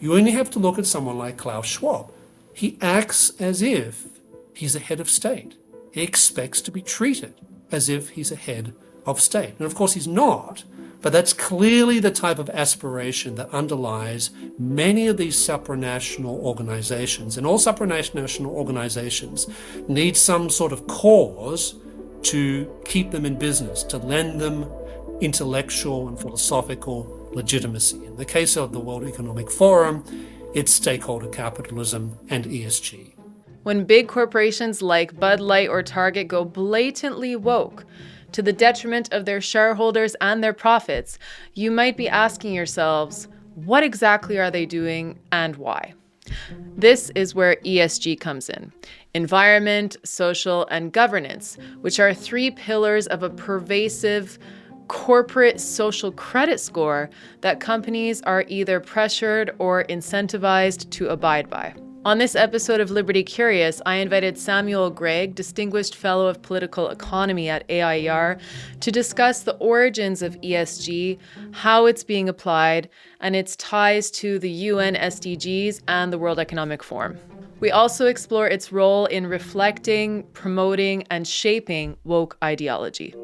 You only have to look at someone like Klaus Schwab. He acts as if he's a head of state. He expects to be treated as if he's a head of state. And of course he's not, but that's clearly the type of aspiration that underlies many of these supranational organizations. And all supranational organizations need some sort of cause to keep them in business, to lend them intellectual and philosophical legitimacy. In the case of the World Economic Forum, it's stakeholder capitalism and ESG. When big corporations like Bud Light or Target go blatantly woke to the detriment of their shareholders and their profits, you might be asking yourselves, what exactly are they doing and why? This is where ESG comes in. Environment, social, and governance, which are three pillars of a pervasive corporate social credit score that companies are either pressured or incentivized to abide by. On this episode of Liberty Curious, I invited Samuel Gregg, Distinguished Fellow of Political Economy at AIER, to discuss the origins of ESG, how it's being applied, and its ties to the UN SDGs and the World Economic Forum. We also explore its role in reflecting, promoting, and shaping woke ideology.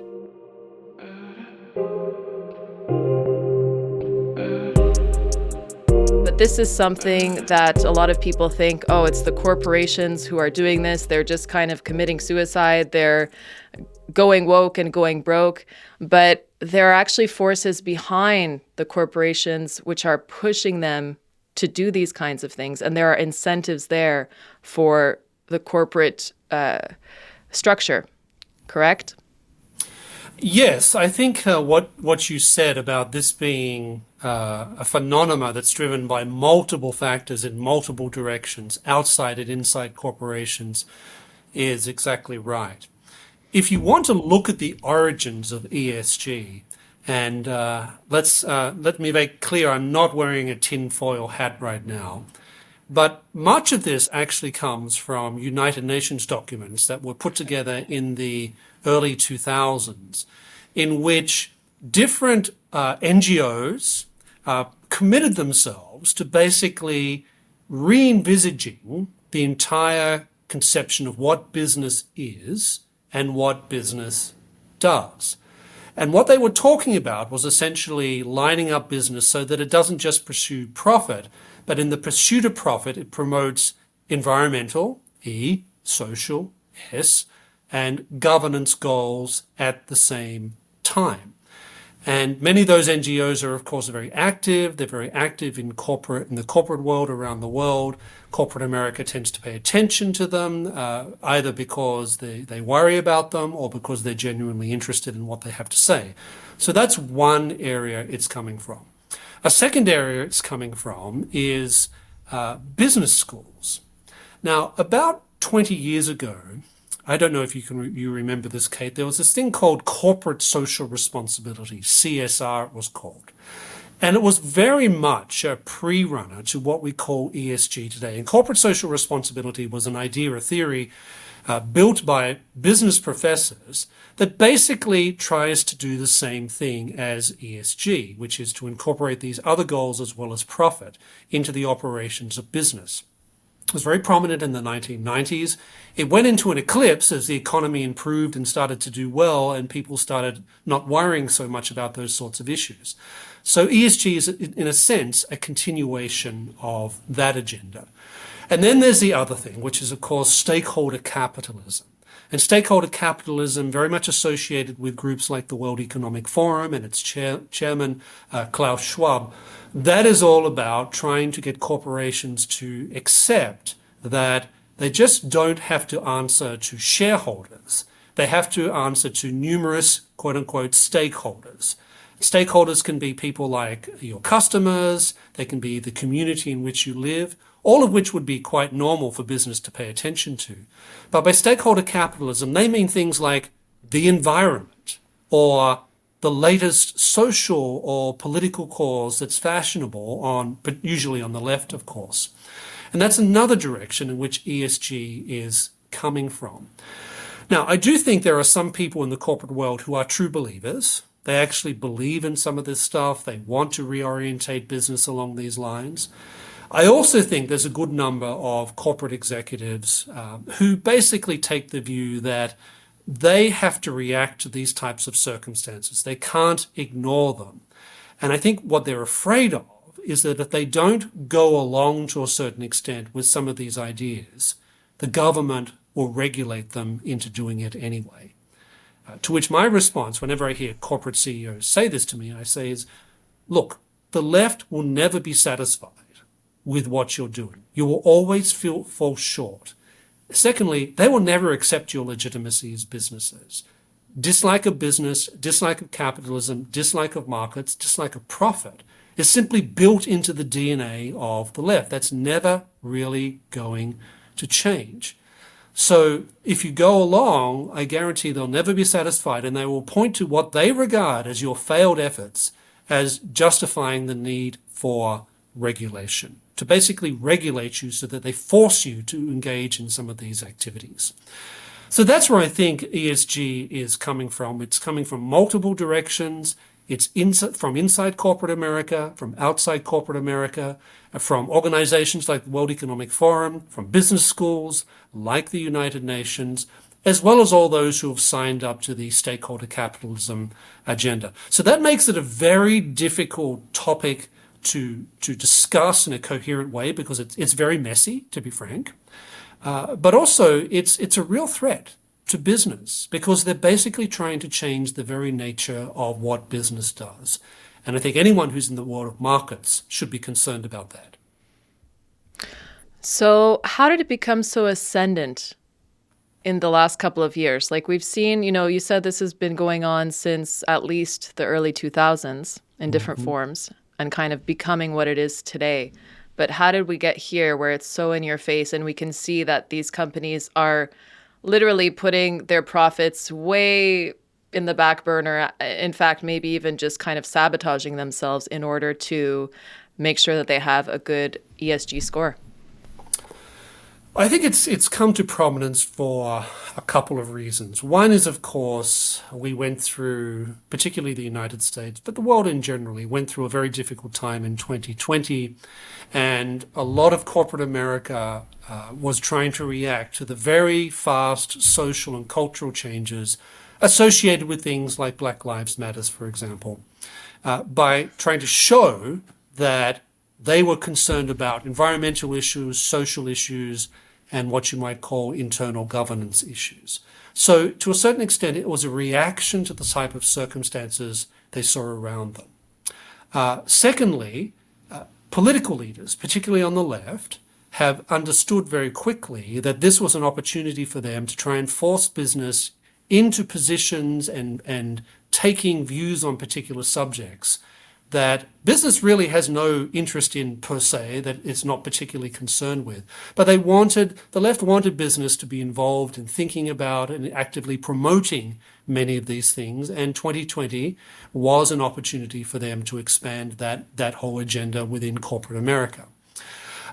But this is something that a lot of people think, oh, it's the corporations who are doing this. They're just kind of committing suicide. They're going woke and going broke. But there are actually forces behind the corporations which are pushing them to do these kinds of things. And there are incentives there for the corporate structure, correct? Yes, I think what you said about this being a phenomena that's driven by multiple factors in multiple directions, outside and inside corporations, is exactly right. If you want to look at the origins of ESG, and let me make clear, I'm not wearing a tinfoil hat right now, but much of this actually comes from United Nations documents that were put together in the early 2000s, in which different NGOs committed themselves to basically re-envisaging the entire conception of what business is and what business does. And what they were talking about was essentially lining up business so that it doesn't just pursue profit, but in the pursuit of profit, it promotes environmental, E, social, S, and governance goals at the same time. And many of those NGOs are, of course, very active. They're very active in the corporate world around the world. Corporate America tends to pay attention to them, either because they worry about them or because they're genuinely interested in what they have to say. So that's one area it's coming from. A second area it's coming from is business schools. Now, about 20 years ago, I don't know if you remember this, Kate, there was this thing called corporate social responsibility, CSR it was called. And it was very much a pre-runner to what we call ESG today. And corporate social responsibility was an idea, a theory built by business professors that basically tries to do the same thing as ESG, which is to incorporate these other goals as well as profit into the operations of business. It was very prominent in the 1990s. It went into an eclipse as the economy improved and started to do well, and people started not worrying so much about those sorts of issues. So ESG is, in a sense, a continuation of that agenda. And then there's the other thing, which is, of course, stakeholder capitalism. And stakeholder capitalism, very much associated with groups like the World Economic Forum and its chairman, Klaus Schwab, that is all about trying to get corporations to accept that they just don't have to answer to shareholders. They have to answer to numerous, quote unquote, stakeholders. Stakeholders can be people like your customers, they can be the community in which you live, all of which would be quite normal for business to pay attention to. But by stakeholder capitalism, they mean things like the environment or the latest social or political cause that's fashionable but usually on the left, of course. And that's another direction in which ESG is coming from. Now, I do think there are some people in the corporate world who are true believers. They actually believe in some of this stuff. They want to reorientate business along these lines. I also think there's a good number of corporate executives who basically take the view that they have to react to these types of circumstances. They can't ignore them. And I think what they're afraid of is that if they don't go along to a certain extent with some of these ideas, the government will regulate them into doing it anyway. To which my response, whenever I hear corporate CEOs say this to me, I say is, look, the left will never be satisfied with what you're doing. You will always fall short. Secondly, they will never accept your legitimacy as businesses. Dislike of business, dislike of capitalism, dislike of markets, dislike of profit is simply built into the DNA of the left. That's never really going to change. So if you go along, I guarantee they'll never be satisfied, and they will point to what they regard as your failed efforts as justifying the need for regulation, to basically regulate you so that they force you to engage in some of these activities. So that's where I think ESG is coming from. It's coming from multiple directions. It's from inside corporate America, from outside corporate America, from organizations like the World Economic Forum, from business schools like the United Nations, as well as all those who have signed up to the Stakeholder Capitalism agenda. So that makes it a very difficult topic to discuss in a coherent way because it's very messy, to be frank. But also it's a real threat to business because they're basically trying to change the very nature of what business does. And I think anyone who's in the world of markets should be concerned about that. So how did it become so ascendant in the last couple of years? Like we've seen, you said this has been going on since at least the early 2000s in different forms and kind of becoming what it is today. But how did we get here where it's so in your face and we can see that these companies are literally putting their profits way in the back burner, in fact, maybe even just kind of sabotaging themselves in order to make sure that they have a good ESG score? I think it's come to prominence for a couple of reasons. One is, of course, we went through, particularly the United States, but the world in general, went through a very difficult time in 2020, and a lot of corporate America was trying to react to the very fast social and cultural changes associated with things like Black Lives Matter, for example, by trying to show that they were concerned about environmental issues, social issues, and what you might call internal governance issues. So to a certain extent, it was a reaction to the type of circumstances they saw around them. Secondly, political leaders, particularly on the left, have understood very quickly that this was an opportunity for them to try and force business into positions and taking views on particular subjects that business really has no interest in per se, that it's not particularly concerned with. But the left wanted business to be involved in thinking about and actively promoting many of these things. And 2020 was an opportunity for them to expand that whole agenda within corporate America.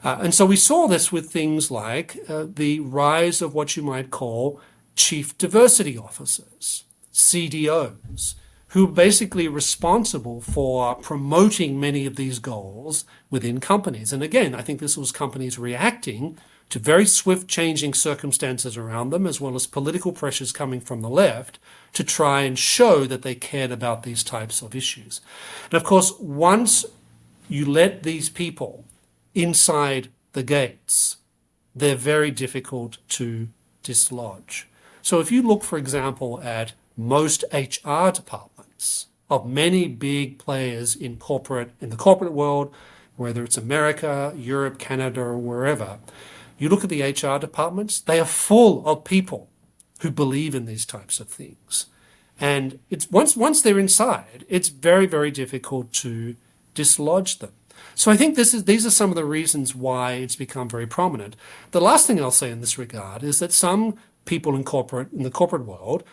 And so we saw this with things like the rise of what you might call chief diversity officers, CDOs, who are basically responsible for promoting many of these goals within companies. And again, I think this was companies reacting to very swift changing circumstances around them, as well as political pressures coming from the left to try and show that they cared about these types of issues. And of course, once you let these people inside the gates, they're very difficult to dislodge. So if you look, for example, at most HR departments of many big players in the corporate world, whether it's America, Europe, Canada, or wherever, you look at the HR departments, they are full of people who believe in these types of things. And it's once they're inside, it's very, very difficult to dislodge them. So I think these are some of the reasons why it's become very prominent. The last thing I'll say in this regard is that some people in the corporate world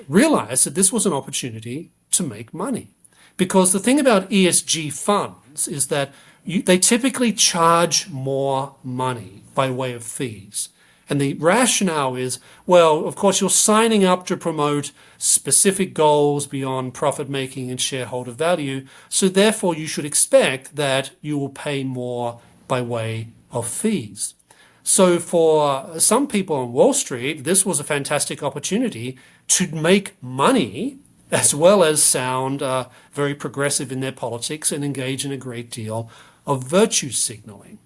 realized that this was an opportunity to make money. Because the thing about ESG funds is that they typically charge more money by way of fees. And the rationale is, well, of course, you're signing up to promote specific goals beyond profit making and shareholder value. So therefore, you should expect that you will pay more by way of fees. So for some people on Wall Street, this was a fantastic opportunity to make money as well as sound very progressive in their politics and engage in a great deal of virtue signaling.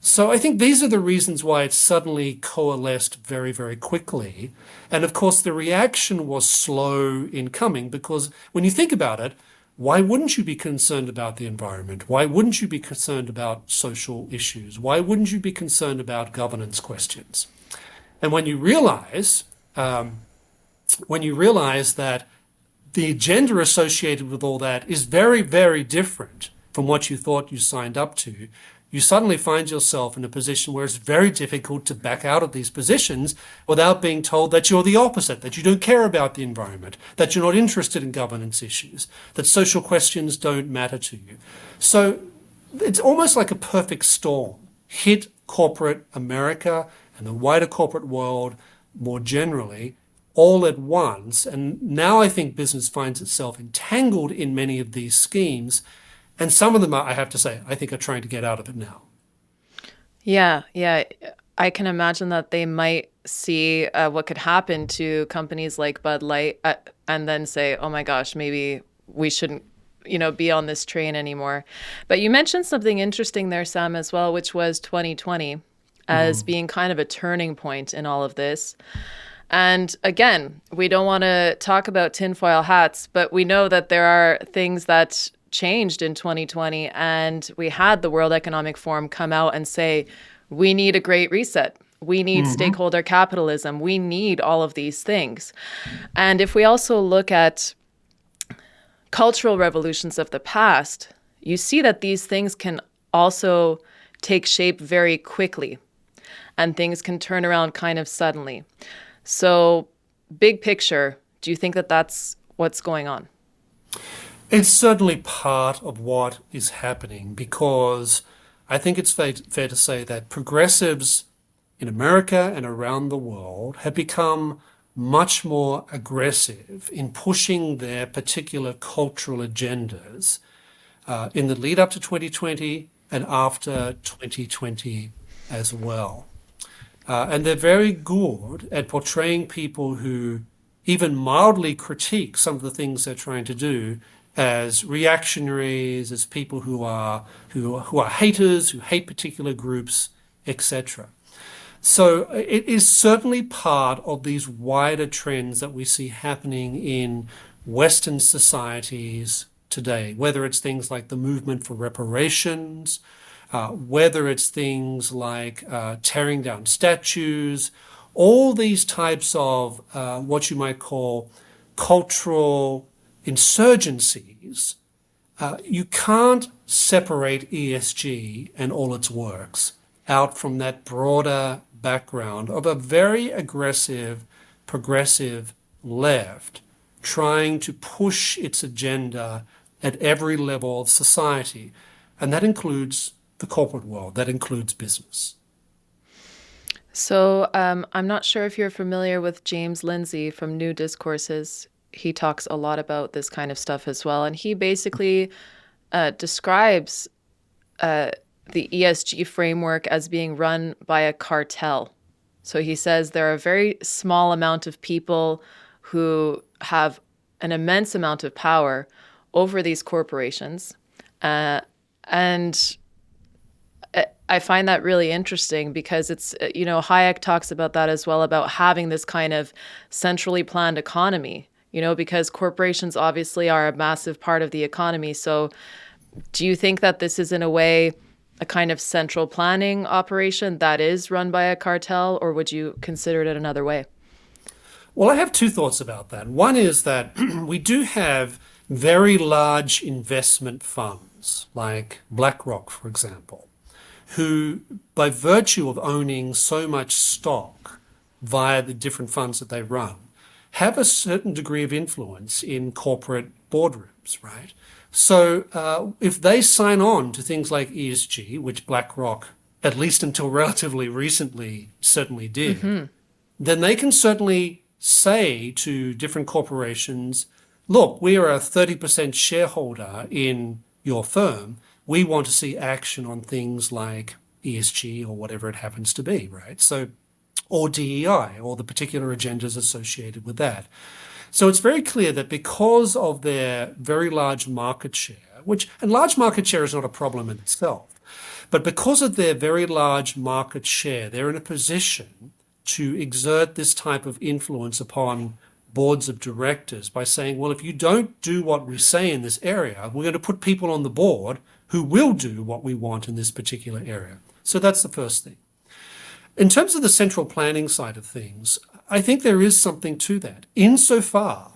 So I think these are the reasons why it suddenly coalesced very, very quickly. And of course, the reaction was slow in coming because when you think about it, why wouldn't you be concerned about the environment? Why wouldn't you be concerned about social issues? Why wouldn't you be concerned about governance questions? And when you realize that the agenda associated with all that is very, very different from what you thought you signed up to, you suddenly find yourself in a position where it's very difficult to back out of these positions without being told that you're the opposite, that you don't care about the environment, that you're not interested in governance issues, that social questions don't matter to you. So it's almost like a perfect storm hit corporate America and the wider corporate world more generally all at once. And now I think business finds itself entangled in many of these schemes. And some of them, I have to say, I think are trying to get out of it now. Yeah, yeah. I can imagine that they might see what could happen to companies like Bud Light and then say, oh my gosh, maybe we shouldn't, be on this train anymore. But you mentioned something interesting there, Sam, as well, which was 2020 as being kind of a turning point in all of this. And again, we don't want to talk about tinfoil hats, but we know that there are things that changed in 2020, and we had the World Economic Forum come out and say, we need a great reset. We need stakeholder capitalism. We need all of these things. And if we also look at cultural revolutions of the past, you see that these things can also take shape very quickly, and things can turn around kind of suddenly. So, big picture, do you think that that's what's going on? It's certainly part of what is happening because I think it's fair to say that progressives in America and around the world have become much more aggressive in pushing their particular cultural agendas in the lead up to 2020 and after 2020 as well. And they're very good at portraying people who even mildly critique some of the things they're trying to do as reactionaries, as people who are haters, who hate particular groups, etc. So it is certainly part of these wider trends that we see happening in Western societies today, whether it's things like the movement for reparations, whether it's things like tearing down statues, all these types of what you might call cultural insurgencies. You can't separate ESG and all its works out from that broader background of a very aggressive, progressive left trying to push its agenda at every level of society. And that includes the corporate world, that includes business. So I'm not sure if you're familiar with James Lindsay from New Discourses. He talks a lot about this kind of stuff as well. And he basically describes the ESG framework as being run by a cartel. So he says there are a very small amount of people who have an immense amount of power over these corporations. And I find that really interesting because it's, Hayek talks about that as well, about having this kind of centrally planned economy, because corporations obviously are a massive part of the economy. So do you think that this is in a way a kind of central planning operation that is run by a cartel, or would you consider it another way? Well, I have two thoughts about that. One is that we do have very large investment funds, like BlackRock, for example, who, by virtue of owning so much stock via the different funds that they run, have a certain degree of influence in corporate boardrooms, right? So if they sign on to things like ESG, which BlackRock, at least until relatively recently, certainly did, then they can certainly say to different corporations, look, we are a 30% shareholder in your firm. we want to see action on things like ESG or whatever it happens to be, right? So, or DEI, or the particular agendas associated with that. So it's very clear that because of their very large market share, and large market share is not a problem in itself, but because of their very large market share, they're in a position to exert this type of influence upon boards of directors by saying, well, if you don't do what we say in this area, we're going to put people on the board who will do what we want in this particular area. So that's the first thing. In terms of the central planning side of things, I think there is something to that. Insofar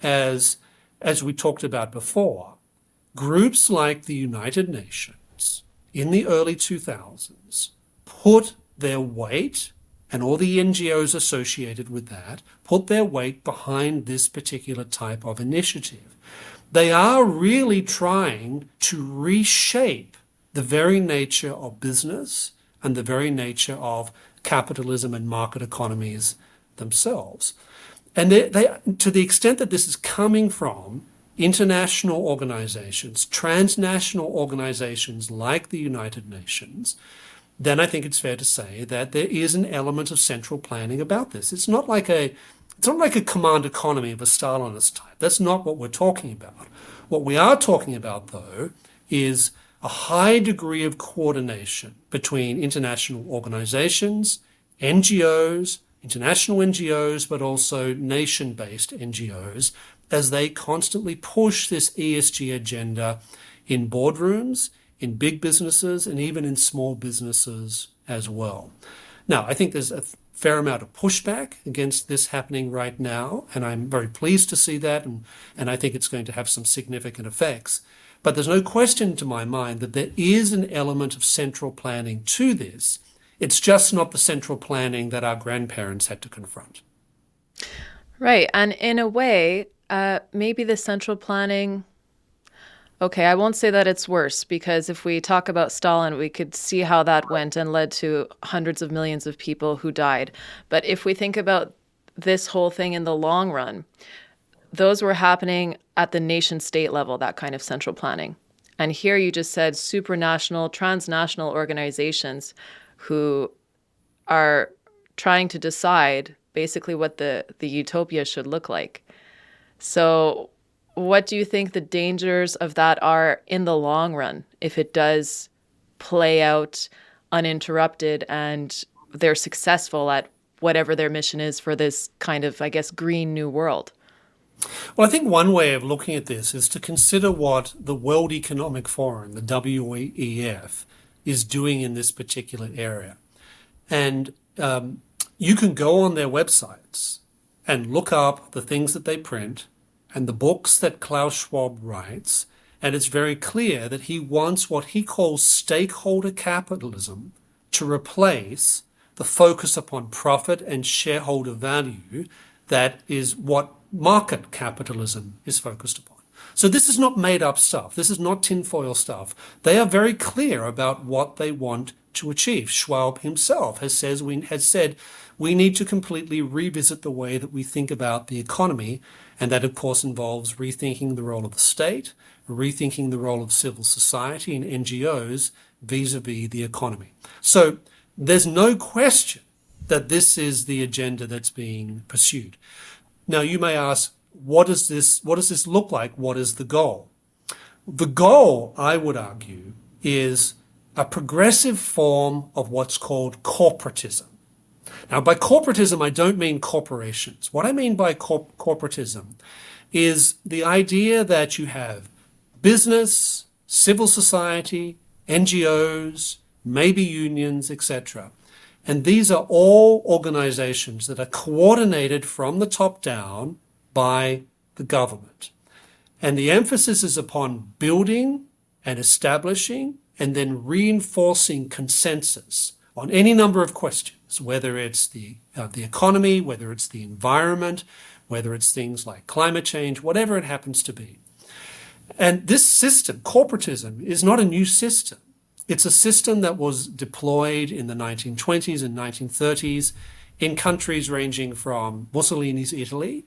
as we talked about before, groups like the United Nations in the early 2000s put their weight, and all the NGOs associated with that, put their weight behind this particular type of initiative. They are really trying to reshape the very nature of business and the very nature of capitalism and market economies themselves. And to the extent that this is coming from international organizations, transnational organizations like the United Nations, then I think it's fair to say that there is an element of central planning about this. It's not like a command economy of a Stalinist type. That's not what we're talking about. What we are talking about, though, is a high degree of coordination between international organizations, NGOs, international NGOs, but also nation-based NGOs, as they constantly push this ESG agenda in boardrooms, in big businesses, and even in small businesses as well. Now, I think there's a fair amount of pushback against this happening right now, and I'm very pleased to see that, and I think it's going to have some significant effects. But there's no question to my mind that there is an element of central planning to this. It's just not the central planning that our grandparents had to confront. Right. And in a way, maybe the central planning, okay, I won't say that it's worse, because if we talk about Stalin, we could see how that went and led to hundreds of millions of people who died. But if we think about this whole thing in the long run, those were happening at the nation state level, that kind of central planning. And here you just said supranational, transnational organizations who are trying to decide basically what the utopia should look like. So what do you think the dangers of that are in the long run if it does play out uninterrupted and they're successful at whatever their mission is for this kind of, I guess, green new world? Well, I think one way of looking at this is to consider what the World Economic Forum, the WEF, is doing in this particular area. And you can go on their websites and look up the things that they print and the books that Klaus Schwab writes, and it's very clear that he wants what he calls stakeholder capitalism to replace the focus upon profit and shareholder value that is what market capitalism is focused upon. So this is not made up stuff. This is not tinfoil stuff. They are very clear about what they want to achieve. Schwab himself has said we need to completely revisit the way that we think about the economy, and that of course involves rethinking the role of the state, rethinking the role of civil society and NGOs vis-a-vis the economy. So there's no question that this is the agenda that's being pursued. Now, you may ask, what does this look like? What is the goal? The goal, I would argue, is a progressive form of what's called corporatism. Now, by corporatism, I don't mean corporations. What I mean by corporatism is the idea that you have business, civil society, NGOs, maybe unions, etc. And these are all organizations that are coordinated from the top down by the government. And the emphasis is upon building and establishing and then reinforcing consensus on any number of questions, whether it's the economy, whether it's the environment, whether it's things like climate change, whatever it happens to be. And this system, corporatism, is not a new system. It's a system that was deployed in the 1920s and 1930s in countries ranging from Mussolini's Italy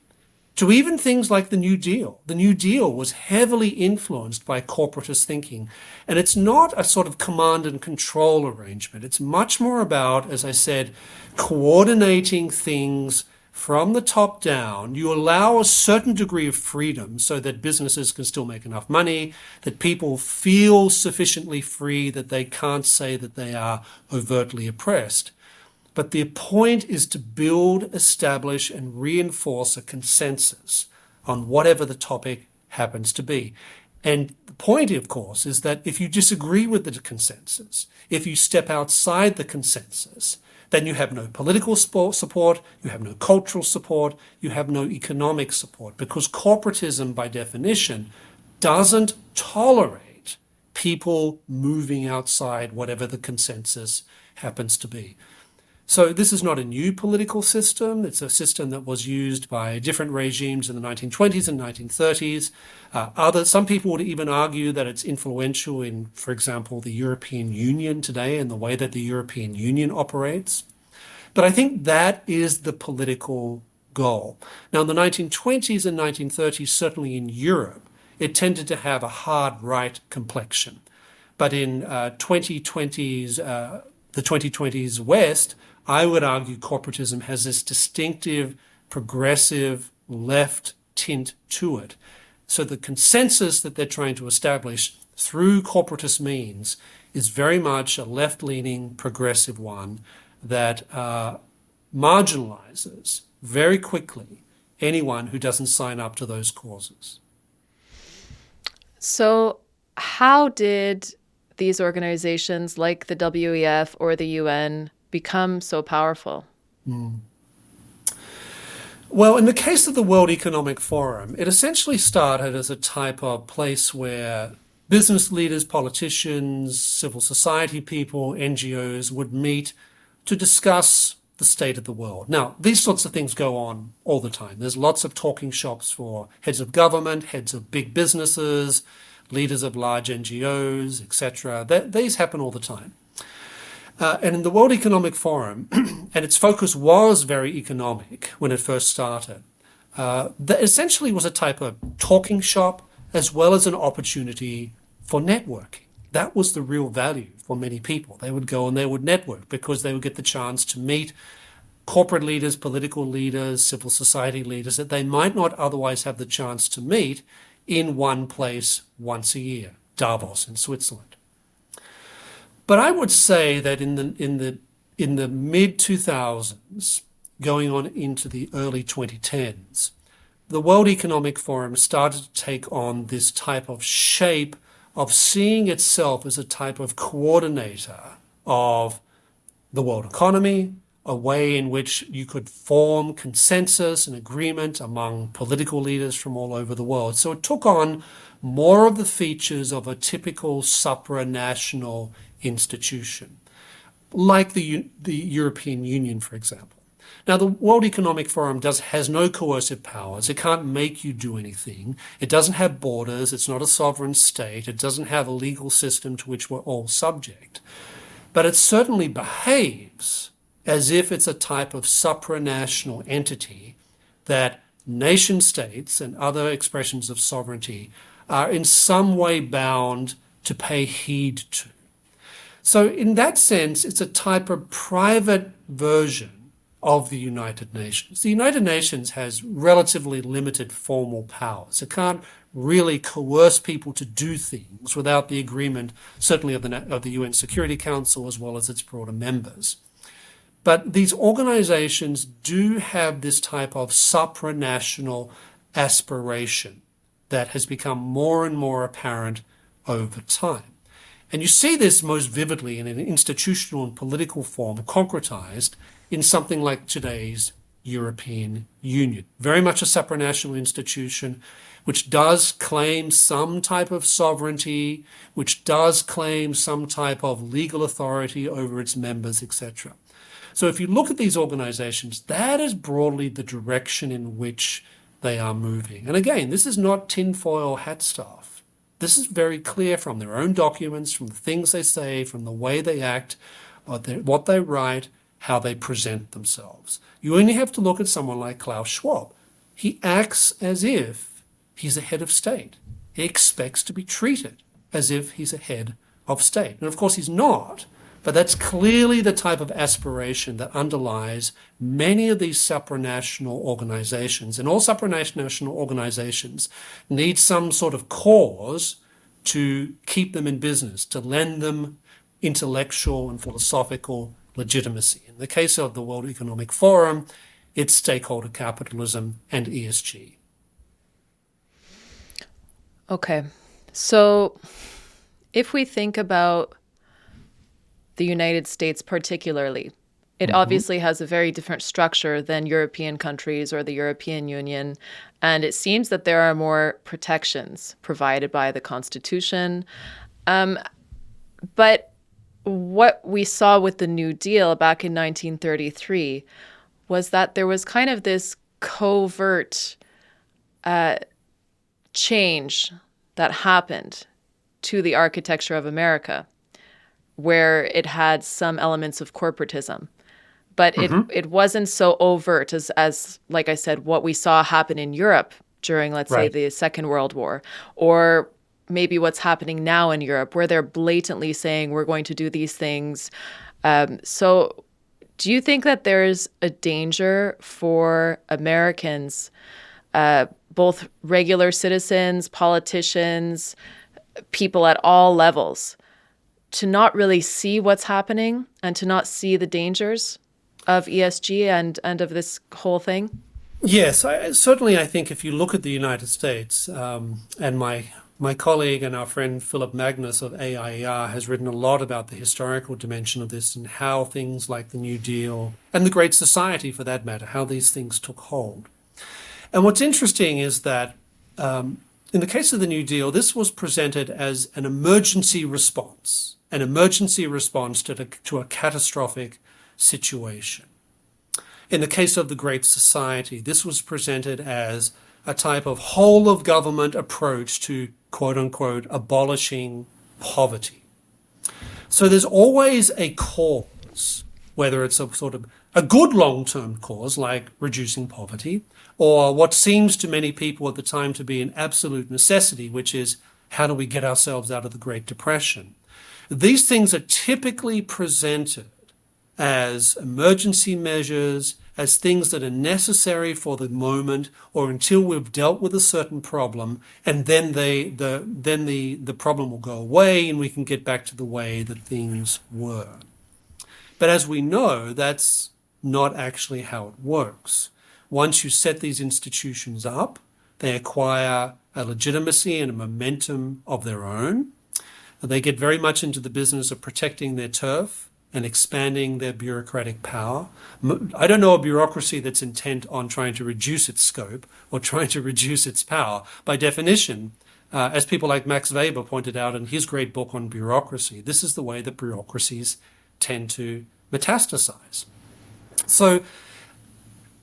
to even things like the New Deal. The New Deal was heavily influenced by corporatist thinking. And it's not a sort of command and control arrangement. It's much more about, as I said, coordinating things from the top down. You allow a certain degree of freedom so that businesses can still make enough money, that people feel sufficiently free that they can't say that they are overtly oppressed. But the point is to build, establish, and reinforce a consensus on whatever the topic happens to be. And the point, of course, is that if you disagree with the consensus, if you step outside the consensus, then you have no political support, you have no cultural support, you have no economic support, because corporatism, by definition, doesn't tolerate people moving outside whatever the consensus happens to be. So this is not a new political system. It's a system that was used by different regimes in the 1920s and 1930s. Some people would even argue that it's influential in, for example, the European Union today and the way that the European Union operates. But I think that is the political goal. Now, in the 1920s and 1930s, certainly in Europe, it tended to have a hard right complexion. But in the 2020s West, I would argue corporatism has this distinctive, progressive, left tint to it. So the consensus that they're trying to establish through corporatist means is very much a left-leaning, progressive one that marginalizes very quickly anyone who doesn't sign up to those causes. So how did these organizations like the WEF or the UN become so powerful? Well, in the case of the World Economic Forum, it essentially started as a type of place where business leaders, politicians, civil society people, NGOs would meet to discuss the state of the world. Now, these sorts of things go on all the time. There's lots of talking shops for heads of government, heads of big businesses, leaders of large NGOs, etc. These happen all the time. And in the World Economic Forum, and its focus was very economic when it first started, that essentially was a type of talking shop as well as an opportunity for networking. That was the real value for many people. They would go and they would network because they would get the chance to meet corporate leaders, political leaders, civil society leaders that they might not otherwise have the chance to meet in one place once a year, Davos in Switzerland. But I would say that in the mid 2000s, going on into the early 2010s, the World Economic Forum started to take on this type of shape of seeing itself as a type of coordinator of the world economy, a way in which you could form consensus and agreement among political leaders from all over the world. So it took on more of the features of a typical supranational institution, like the European Union, for example. Now, the World Economic Forum has no coercive powers. It can't make you do anything. It doesn't have borders. It's not a sovereign state. It doesn't have a legal system to which we're all subject. But it certainly behaves as if it's a type of supranational entity that nation states and other expressions of sovereignty are in some way bound to pay heed to. So in that sense, it's a type of private version of the United Nations. The United Nations has relatively limited formal powers. It can't really coerce people to do things without the agreement, certainly of the UN Security Council as well as its broader members. But these organizations do have this type of supranational aspiration that has become more and more apparent over time. And you see this most vividly in an institutional and political form, concretized in something like today's European Union. Very much a supranational institution, which does claim some type of sovereignty, which does claim some type of legal authority over its members, etc. So if you look at these organizations, that is broadly the direction in which they are moving. And again, this is not tinfoil hat stuff. This is very clear from their own documents, from the things they say, from the way they act, what they write, how they present themselves. You only have to look at someone like Klaus Schwab. he acts as if he's a head of state. He expects to be treated as if he's a head of state. And of course he's not, but that's clearly the type of aspiration that underlies many of these supranational organizations. And all supranational organizations need some sort of cause to keep them in business, to lend them intellectual and philosophical legitimacy. In the case of the World Economic Forum, it's stakeholder capitalism and ESG. Okay. So if we think about the United States particularly, it obviously has a very different structure than European countries or the European Union. And it seems that there are more protections provided by the Constitution. But what we saw with the New Deal back in 1933 was that there was kind of this covert change that happened to the architecture of America, where it had some elements of corporatism. But it wasn't so overt as, like I said, what we saw happen in Europe during, let's say, the Second World War, or maybe what's happening now in Europe, where they're blatantly saying we're going to do these things. So do you think that there's a danger for Americans, both regular citizens, politicians, people at all levels, to not really see what's happening and to not see the dangers of ESG and of this whole thing? Yes, certainly I think if you look at the United States, and my colleague and our friend Philip Magnus of AIER has written a lot about the historical dimension of this and how things like the New Deal and the Great Society, for that matter, how these things took hold. And what's interesting is that in the case of the New Deal, this was presented as an emergency response to a catastrophic situation. In the case of the Great Society, this was presented as a type of whole of government approach to, quote unquote, abolishing poverty. So there's always a cause, whether it's a sort of a good long-term cause like reducing poverty, or what seems to many people at the time to be an absolute necessity, which is how do we get ourselves out of the Great Depression? These things are typically presented as emergency measures, as things that are necessary for the moment or until we've dealt with a certain problem, and then the problem will go away and we can get back to the way that things were. But as we know, that's not actually how it works. Once you set these institutions up, they acquire a legitimacy and a momentum of their own. They get very much into the business of protecting their turf and expanding their bureaucratic power. I don't know a bureaucracy that's intent on trying to reduce its scope or trying to reduce its power. By definition, as people like Max Weber pointed out in his great book on bureaucracy, this is the way that bureaucracies tend to metastasize. So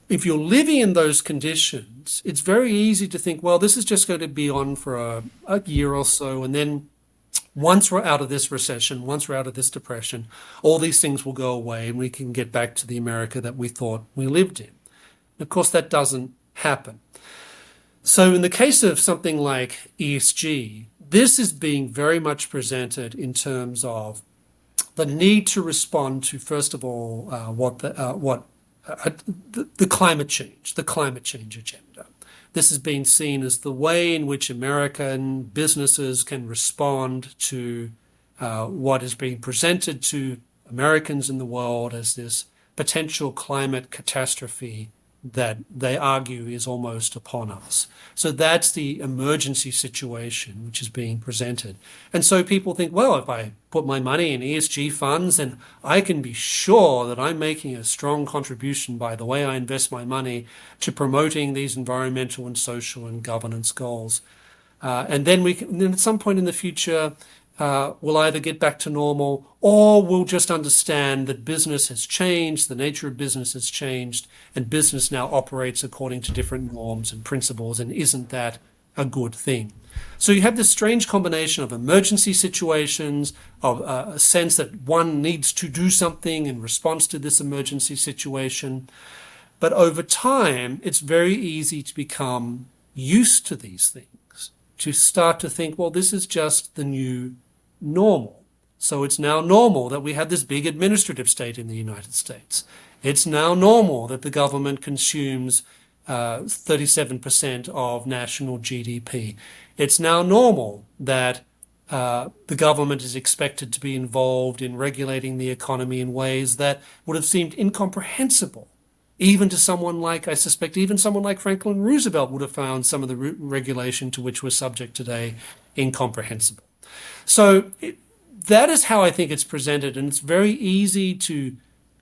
if you're living in those conditions, it's very easy to think, well, this is just going to be on for a year or so, and then once we're out of this recession, once we're out of this depression, all these things will go away and we can get back to the America that we thought we lived in. And of course, that doesn't happen. So in the case of something like ESG, this is being very much presented in terms of the need to respond to, first of all, the climate change agenda. This has been seen as the way in which American businesses can respond to what is being presented to Americans in the world as this potential climate catastrophe that they argue is almost upon us. So that's the emergency situation which is being presented. And so people think, well, if I put my money in ESG funds, then I can be sure that I'm making a strong contribution by the way I invest my money to promoting these environmental and social and governance goals. And then at some point in the future, we'll either get back to normal or we'll just understand that business has changed, the nature of business has changed, and business now operates according to different norms and principles, and isn't that a good thing? So you have this strange combination of emergency situations, of a sense that one needs to do something in response to this emergency situation, But over time, it's very easy to become used to these things, to start to think, well, this is just the new normal. So it's now normal that we have this big administrative state in the United States. It's now normal that the government consumes 37% of national GDP. It's now normal that the government is expected to be involved in regulating the economy in ways that would have seemed incomprehensible. Even to someone like, I suspect, even someone like Franklin Roosevelt would have found some of the regulation to which we're subject today incomprehensible. So that is how I think it's presented. And it's very easy to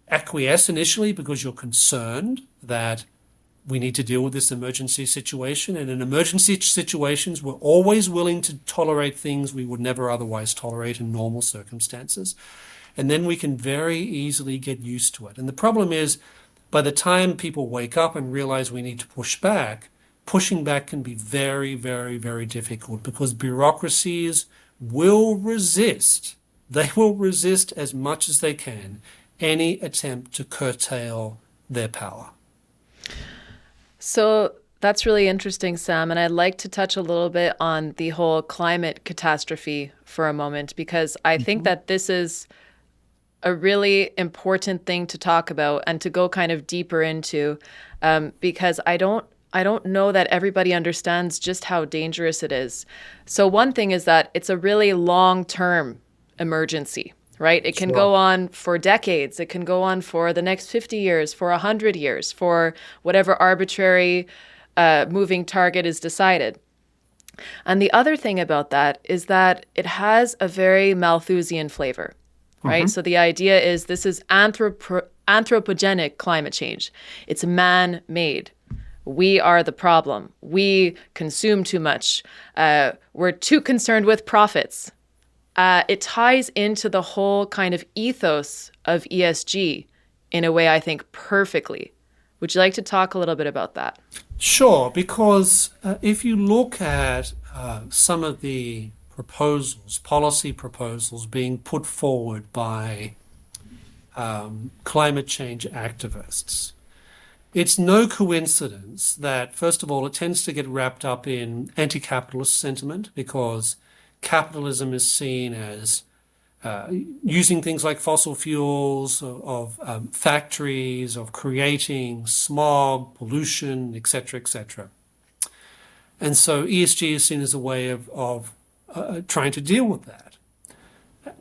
acquiesce initially because you're concerned that we need to deal with this emergency situation. And in emergency situations, we're always willing to tolerate things we would never otherwise tolerate in normal circumstances. And then we can very easily get used to it. And the problem is, by the time people wake up and realize we need to push back, pushing back can be very, very, very difficult because bureaucracies will resist. They will resist as much as they can any attempt to curtail their power. So that's really interesting, Sam. And I'd like to touch a little bit on the whole climate catastrophe for a moment, because I think that this is a really important thing to talk about and to go kind of deeper into, because I don't know that everybody understands just how dangerous it is. So one thing is that it's a really long-term emergency, right? It can go on for decades. It can go on for the next 50 years, for 100 years, for whatever arbitrary moving target is decided. And the other thing about that is that it has a very Malthusian flavor, right? So the idea is this is anthropogenic climate change. It's man-made. We are the problem. We consume too much. We're too concerned with profits. It ties into the whole kind of ethos of ESG in a way, I think, perfectly. Would you like to talk a little bit about that? Sure, because if you look at some of the proposals, policy proposals being put forward by climate change activists, it's no coincidence that, first of all, it tends to get wrapped up in anti-capitalist sentiment because capitalism is seen as using things like fossil fuels, of factories, of creating smog, pollution, etc., etc. And so ESG is seen as a way of trying to deal with that.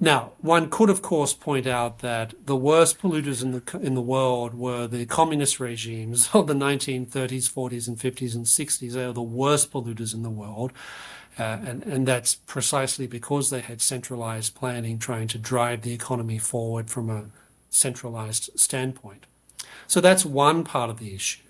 Now, one could, of course, point out that the worst polluters in the world were the communist regimes of the 1930s, 40s, and 50s and 60s. They are the worst polluters in the world. And that's precisely because they had centralized planning, trying to drive the economy forward from a centralized standpoint. So that's one part of the issue.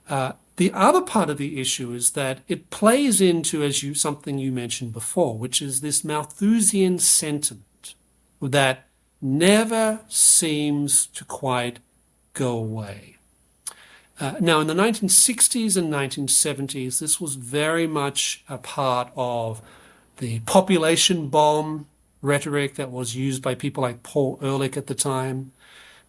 The other part of the issue is that it plays into, something you mentioned before, which is this Malthusian sentiment that never seems to quite go away. Now, in the 1960s and 1970s, this was very much a part of the population bomb rhetoric that was used by people like Paul Ehrlich at the time.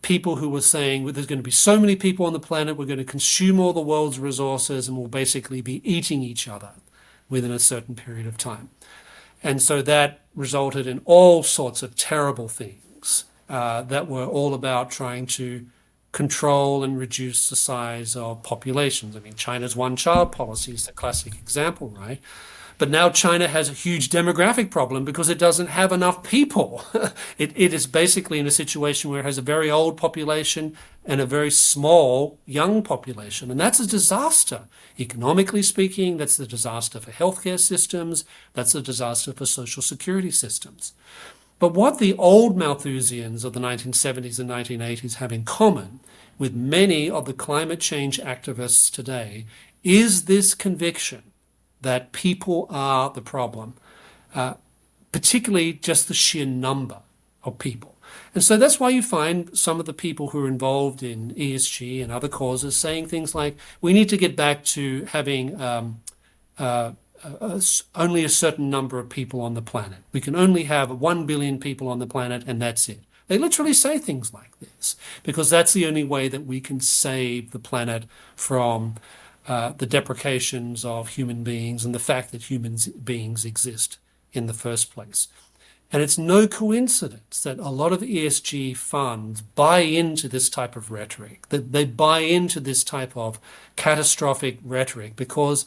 People who were saying, well, there's going to be so many people on the planet, we're going to consume all the world's resources and we'll basically be eating each other within a certain period of time. And so that resulted in all sorts of terrible things that were all about trying to control and reduce the size of populations. I mean, China's one-child policy is a classic example, right? But now China has a huge demographic problem because it doesn't have enough people. It is basically in a situation where it has a very old population and a very small young population. And that's a disaster. Economically speaking, that's a disaster for healthcare systems. That's a disaster for social security systems. But what the old Malthusians of the 1970s and 1980s have in common with many of the climate change activists today is this conviction that people are the problem, particularly just the sheer number of people. And so that's why you find some of the people who are involved in ESG and other causes saying things like, we need to get back to having only a certain number of people on the planet. We can only have 1 billion people on the planet and that's it. They literally say things like this because that's the only way that we can save the planet from the deprecations of human beings and the fact that human beings exist in the first place. And it's no coincidence that a lot of ESG funds buy into this type of rhetoric, that they buy into this type of catastrophic rhetoric, because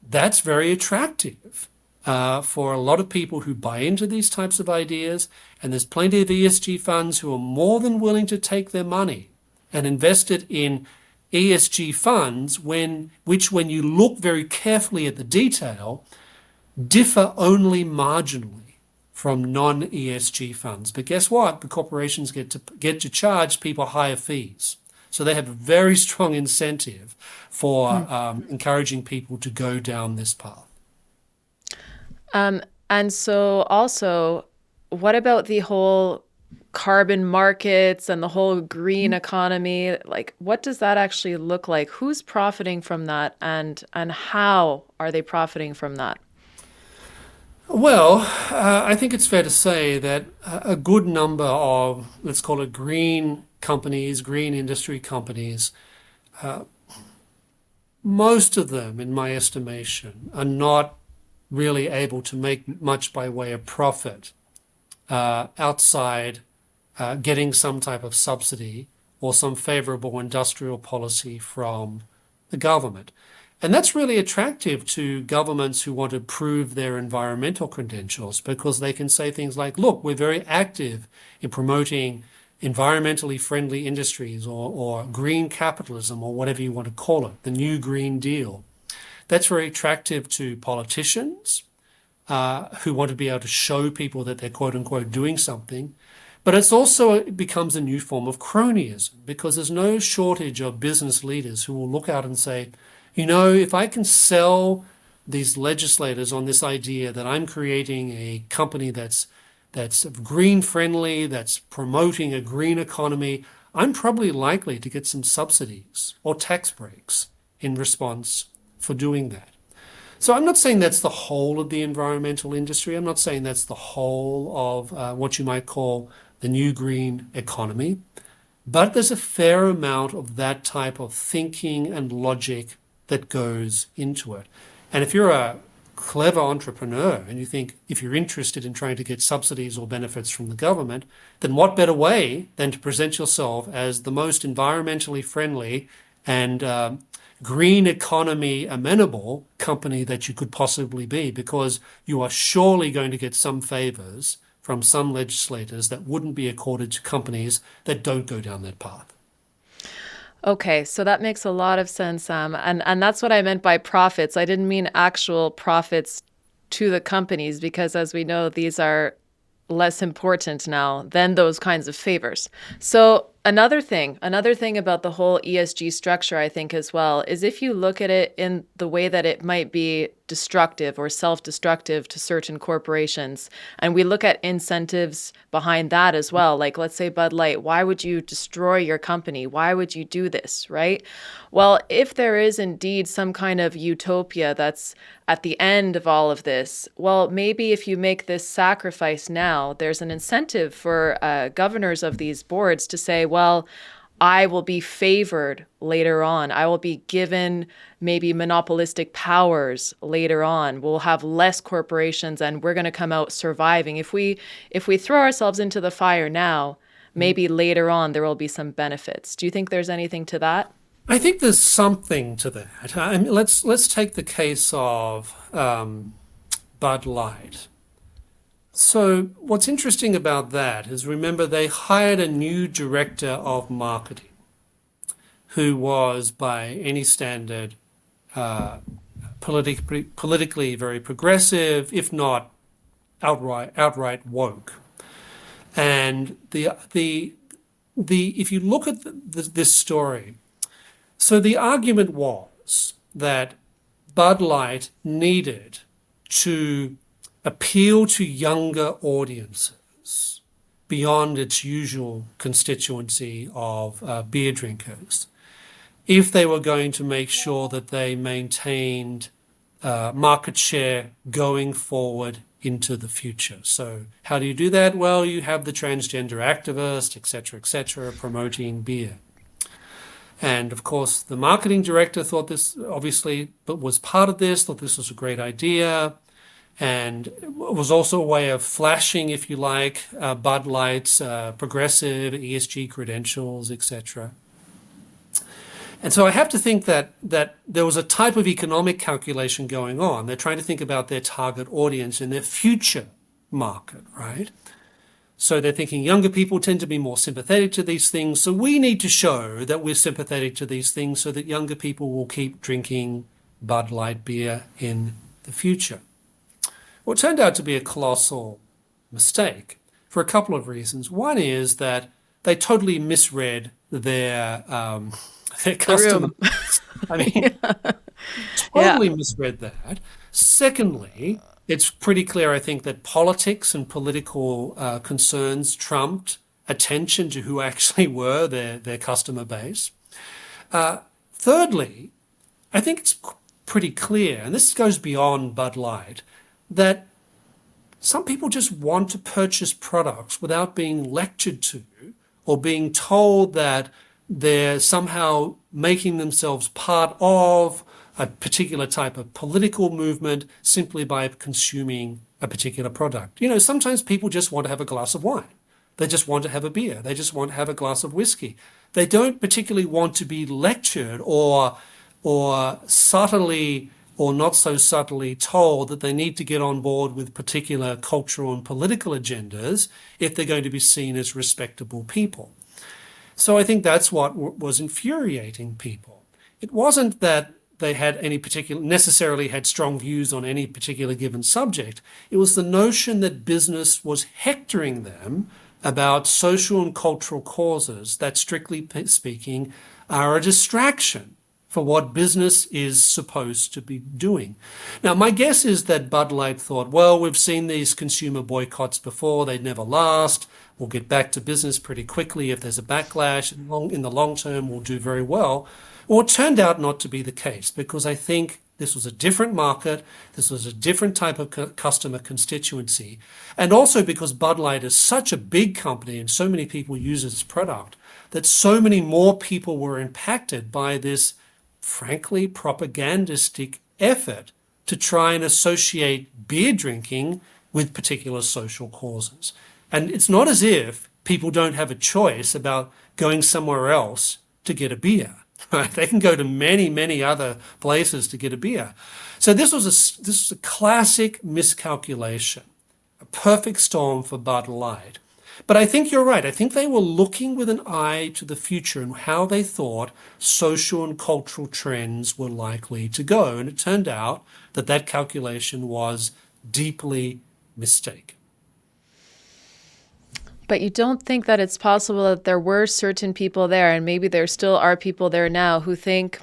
that's very attractive for a lot of people who buy into these types of ideas. And there's plenty of ESG funds who are more than willing to take their money and invest it in ESG funds which, when you look very carefully at the detail, differ only marginally from non-ESG funds. But guess what? The corporations get to charge people higher fees. So they have a very strong incentive for encouraging people to go down this path. And so also, what about the whole carbon markets and the whole green economy? Like, what does that actually look like? Who's profiting from that, and how are they profiting from that? Well, I think it's fair to say that a good number of, let's call it green companies, green industry companies, most of them, in my estimation, are not really able to make much by way of profit outside getting some type of subsidy or some favorable industrial policy from the government. And that's really attractive to governments who want to prove their environmental credentials, because they can say things like, look, we're very active in promoting environmentally friendly industries or green capitalism, or whatever you want to call it, the new Green Deal. That's very attractive to politicians who want to be able to show people that they're quote unquote doing something. But it becomes a new form of cronyism, because there's no shortage of business leaders who will look out and say, you know, if I can sell these legislators on this idea that I'm creating a company that's green friendly, that's promoting a green economy, I'm probably likely to get some subsidies or tax breaks in response for doing that. So I'm not saying that's the whole of the environmental industry. I'm not saying that's the whole of what you might call the new green economy. But there's a fair amount of that type of thinking and logic that goes into it. And if you're a clever entrepreneur and you think, if you're interested in trying to get subsidies or benefits from the government, then what better way than to present yourself as the most environmentally friendly and green economy amenable company that you could possibly be, because you are surely going to get some favors from some legislators that wouldn't be accorded to companies that don't go down that path. Okay, so that makes a lot of sense, Sam. And that's what I meant by profits. I didn't mean actual profits to the companies, because as we know, these are less important now than those kinds of favors. So another thing about the whole ESG structure, I think as well, is if you look at it in the way that it might be destructive or self-destructive to certain corporations, and we look at incentives behind that as well, like let's say Bud Light, why would you destroy your company? Why would you do this, right? Well, if there is indeed some kind of utopia that's at the end of all of this, well, maybe if you make this sacrifice now, there's an incentive for governors of these boards to say, well, I will be favored later on. I will be given maybe monopolistic powers later on. We'll have less corporations and we're going to come out surviving. If we throw ourselves into the fire now, maybe later on there will be some benefits. Do you think there's anything to that? I think there's something to that. I mean, let's take the case of Bud Light. So what's interesting about that is, remember, they hired a new director of marketing who was, by any standard, politically very progressive, if not outright woke. And if you look at this story, so the argument was that Bud Light needed to appeal to younger audiences beyond its usual constituency of beer drinkers if they were going to make sure that they maintained market share going forward into the future. So how do you do that? Well, you have the transgender activist, et cetera, promoting beer. And of course, the marketing director thought this, obviously, but was part of this, thought this was a great idea. And it was also a way of flashing, if you like, Bud Light's progressive ESG credentials, etc. And so I have to think that there was a type of economic calculation going on. They're trying to think about their target audience and their future market, right? So they're thinking younger people tend to be more sympathetic to these things. So we need to show that we're sympathetic to these things so that younger people will keep drinking Bud Light beer in the future. Well, it turned out to be a colossal mistake for a couple of reasons. One is that they totally misread their customer. I mean, totally misread that. Secondly, it's pretty clear, I think, that politics and political concerns trumped attention to who actually were their customer base. Thirdly, I think it's pretty clear, and this goes beyond Bud Light, that some people just want to purchase products without being lectured to or being told that they're somehow making themselves part of a particular type of political movement simply by consuming a particular product. You know, sometimes people just want to have a glass of wine. They just want to have a beer. They just want to have a glass of whiskey. They don't particularly want to be lectured or subtly or not so subtly told that they need to get on board with particular cultural and political agendas if they're going to be seen as respectable people. So I think that's what was infuriating people. It wasn't that they had necessarily had strong views on any particular given subject. It was the notion that business was hectoring them about social and cultural causes that, strictly speaking, are a distraction for what business is supposed to be doing. Now, my guess is that Bud Light thought, well, we've seen these consumer boycotts before, they'd never last. We'll get back to business pretty quickly. If there's a backlash in the long term, we'll do very well. Well, it turned out not to be the case because I think this was a different market. This was a different type of customer constituency. And also because Bud Light is such a big company and so many people use its product that so many more people were impacted by this frankly propagandistic effort to try and associate beer drinking with particular social causes. And it's not as if people don't have a choice about going somewhere else to get a beer. Right? They can go to many, many other places to get a beer. So this was a classic miscalculation, a perfect storm for Bud Light. But I think you're right. I think they were looking with an eye to the future and how they thought social and cultural trends were likely to go. And it turned out that that calculation was deeply mistaken. But you don't think that it's possible that there were certain people there, and maybe there still are people there now who think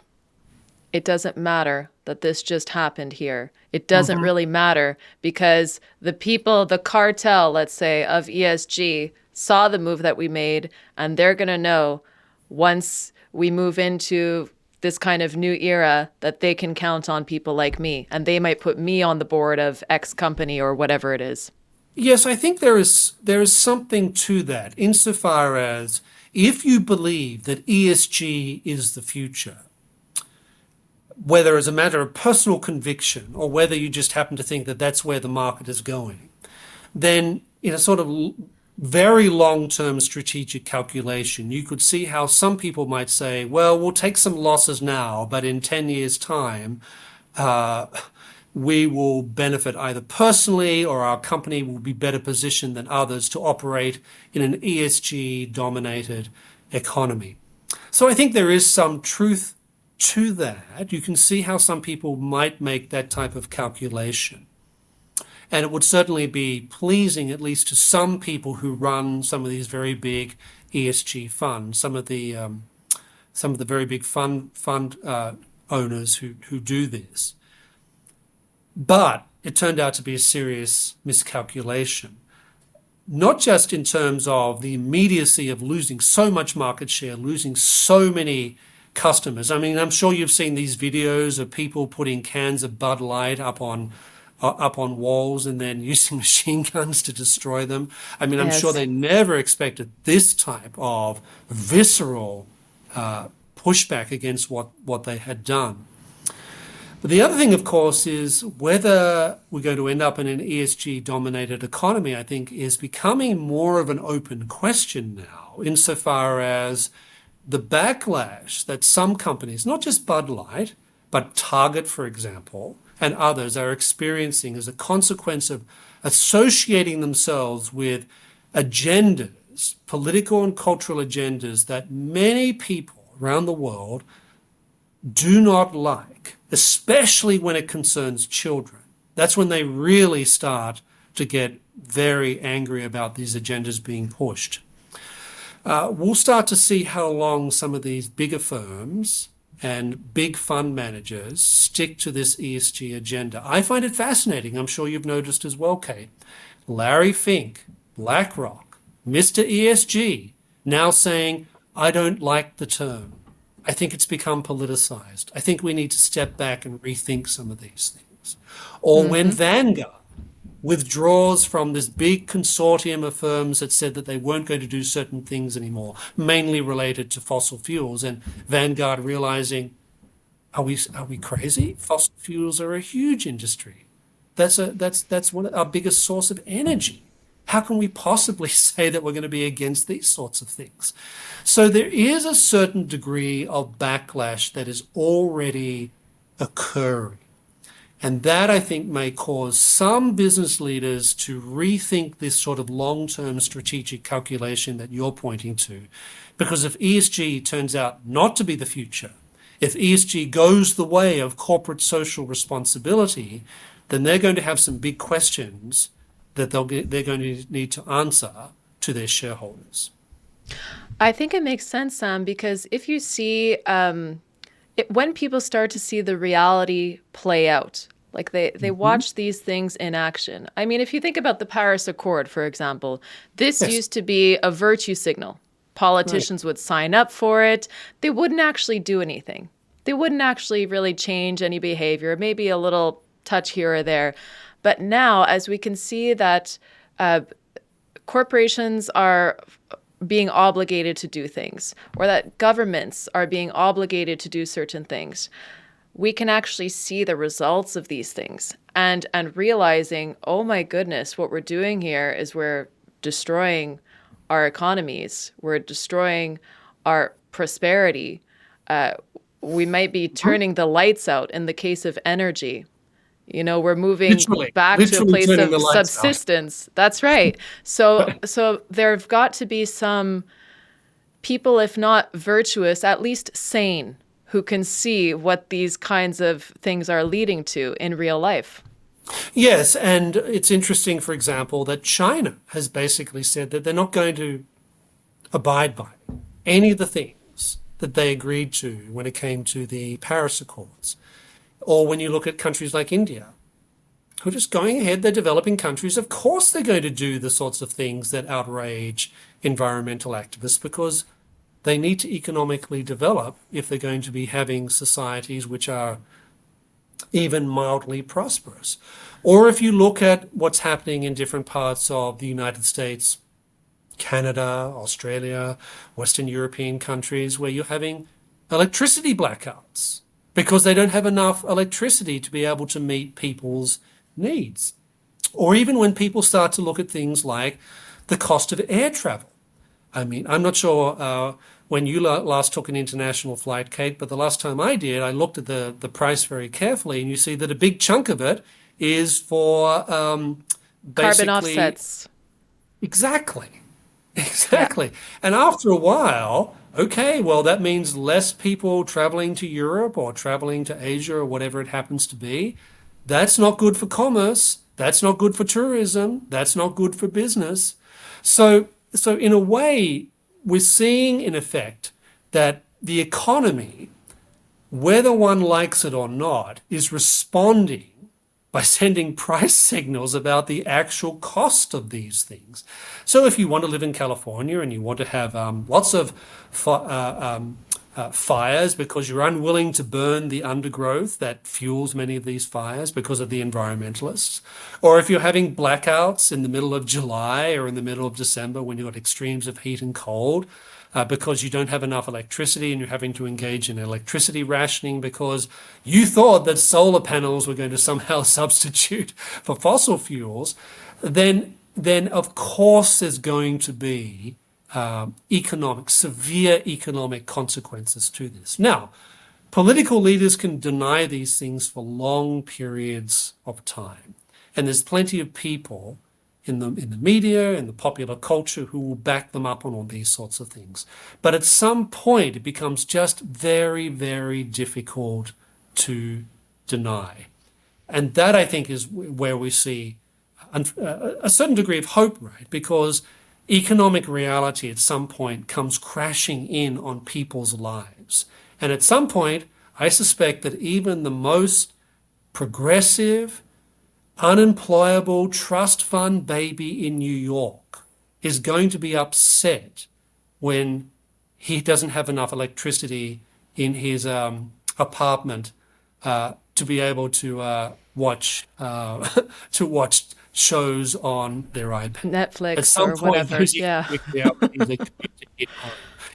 it doesn't matter that this just happened here. It doesn't really matter because the people, the cartel, let's say, of ESG saw the move that we made, and they're going to know once we move into this kind of new era that they can count on people like me, and they might put me on the board of X company or whatever it is. Yes, I think there is something to that insofar as if you believe that ESG is the future, whether as a matter of personal conviction or whether you just happen to think that that's where the market is going, then in a sort of very long-term strategic calculation, you could see how some people might say, well, we'll take some losses now, but in 10 years' time, we will benefit either personally or our company will be better positioned than others to operate in an ESG-dominated economy. So I think there is some truth to that. You can see how some people might make that type of calculation. And it would certainly be pleasing, at least to some people who run some of these very big ESG funds, some of the very big fund owners who do this. But it turned out to be a serious miscalculation, not just in terms of the immediacy of losing so much market share, losing so many customers. I mean, I'm sure you've seen these videos of people putting cans of Bud Light up on up on walls and then using machine guns to destroy them. I mean, I'm sure Yes. they never expected this type of visceral pushback against what they had done. But the other thing, of course, is whether we're going to end up in an ESG-dominated economy, I think, is becoming more of an open question now, insofar as the backlash that some companies, not just Bud Light, but Target, for example, and others are experiencing as a consequence of associating themselves with agendas, political and cultural agendas that many people around the world do not like, especially when it concerns children. That's when they really start to get very angry about these agendas being pushed. We'll start to see how long some of these bigger firms and big fund managers stick to this ESG agenda. I find it fascinating. I'm sure you've noticed as well, Kate. Larry Fink, BlackRock, Mr. ESG, now saying, I don't like the term. I think it's become politicized. I think we need to step back and rethink some of these things. Or when Vanguard withdraws from this big consortium of firms that said that they weren't going to do certain things anymore, mainly related to fossil fuels, and Vanguard realizing, are we crazy? Fossil fuels are a huge industry. That's one of our biggest source of energy. How can we possibly say that we're going to be against these sorts of things? So there is a certain degree of backlash that is already occurring. And that, I think, may cause some business leaders to rethink this sort of long-term strategic calculation that you're pointing to. Because if ESG turns out not to be the future, if ESG goes the way of corporate social responsibility, then they're going to have some big questions that they're going to need to answer to their shareholders. I think it makes sense, Sam, because if you see when people start to see the reality play out, like they watch these things in action. I mean, if you think about the Paris Accord, for example, this Yes. used to be a virtue signal. Politicians would sign up for it. They wouldn't actually do anything. They wouldn't actually really change any behavior, maybe a little touch here or there. But now, as we can see that corporations are being obligated to do things, or that governments are being obligated to do certain things, we can actually see the results of these things and realizing, oh my goodness, what we're doing here is we're destroying our economies, we're destroying our prosperity. We might be turning the lights out in the case of energy. You know, we're moving back to a Literally place turning the of lights out. subsistence. That's right. So there have got to be some people, if not virtuous, at least sane, who can see what these kinds of things are leading to in real life. Yes, and it's interesting, for example, that China has basically said that they're not going to abide by any of the things that they agreed to when it came to the Paris Accords. Or when you look at countries like India, who are just going ahead, they're developing countries. Of course, they're going to do the sorts of things that outrage environmental activists because they need to economically develop if they're going to be having societies which are even mildly prosperous. Or if you look at what's happening in different parts of the United States, Canada, Australia, Western European countries, where you're having electricity blackouts because they don't have enough electricity to be able to meet people's needs. Or even when people start to look at things like the cost of air travel. I mean, I'm not sure when you last took an international flight, Kate, but the last time I did, I looked at the price very carefully, and you see that a big chunk of it is for basically Carbon offsets. Exactly. Yeah. Exactly. And after a while, okay, well, that means less people traveling to Europe or traveling to Asia or whatever it happens to be. That's not good for commerce. That's not good for tourism. That's not good for business. So in a way, we're seeing in effect that the economy, whether one likes it or not, is responding by sending price signals about the actual cost of these things. So if you want to live in California and you want to have lots of fires because you're unwilling to burn the undergrowth that fuels many of these fires because of the environmentalists, or if you're having blackouts in the middle of July or in the middle of December when you've got extremes of heat and cold, because you don't have enough electricity and you're having to engage in electricity rationing because you thought that solar panels were going to somehow substitute for fossil fuels, then of course there's going to be severe economic consequences to this. Now, political leaders can deny these things for long periods of time. And there's plenty of people in the media, in the popular culture, who will back them up on all these sorts of things. But at some point, it becomes just very, very difficult to deny. And that, I think, is where we see a certain degree of hope, right? Because economic reality at some point comes crashing in on people's lives. And at some point, I suspect that even the most progressive, unemployable trust fund baby in New York is going to be upset when he doesn't have enough electricity in his apartment to be able to watch shows on their iPad. Netflix At some or point, whatever. those Yeah. economic realities are going to hit home.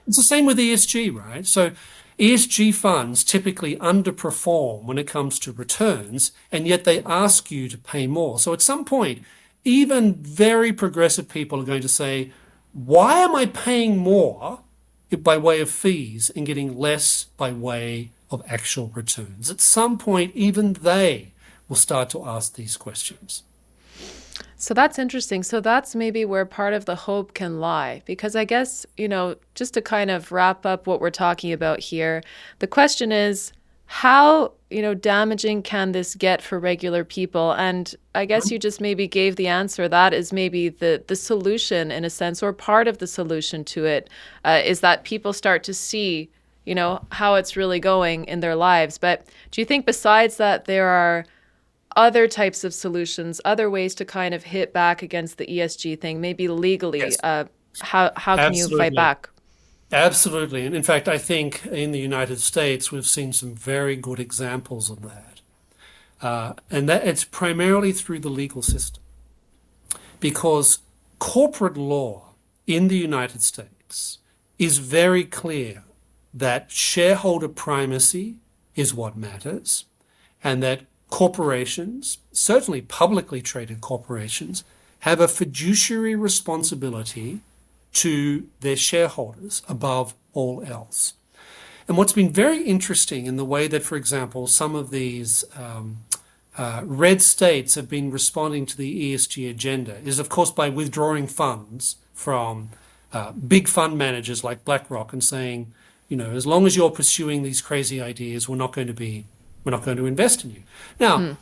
It's the same with ESG, right? So ESG funds typically underperform when it comes to returns, and yet they ask you to pay more. So at some point, even very progressive people are going to say, why am I paying more by way of fees and getting less by way of actual returns? At some point, even they will start to ask these questions. So that's interesting. So that's maybe where part of the hope can lie. Because I guess, just to kind of wrap up what we're talking about here, the question is, how, damaging can this get for regular people? And I guess you just maybe gave the answer. That is maybe the solution in a sense, or part of the solution to it, is that people start to see, how it's really going in their lives. But do you think besides that, there are other types of solutions, other ways to kind of hit back against the ESG thing, maybe legally? Yes. How can you fight back? Absolutely. And in fact, I think in the United States, we've seen some very good examples of that. And that it's primarily through the legal system. Because corporate law in the United States is very clear that shareholder primacy is what matters, and that corporations, certainly publicly traded corporations, have a fiduciary responsibility to their shareholders above all else. And what's been very interesting in the way that, for example, some of these red states have been responding to the ESG agenda is, of course, by withdrawing funds from big fund managers like BlackRock and saying, as long as you're pursuing these crazy ideas, we're not going to invest in you. Now,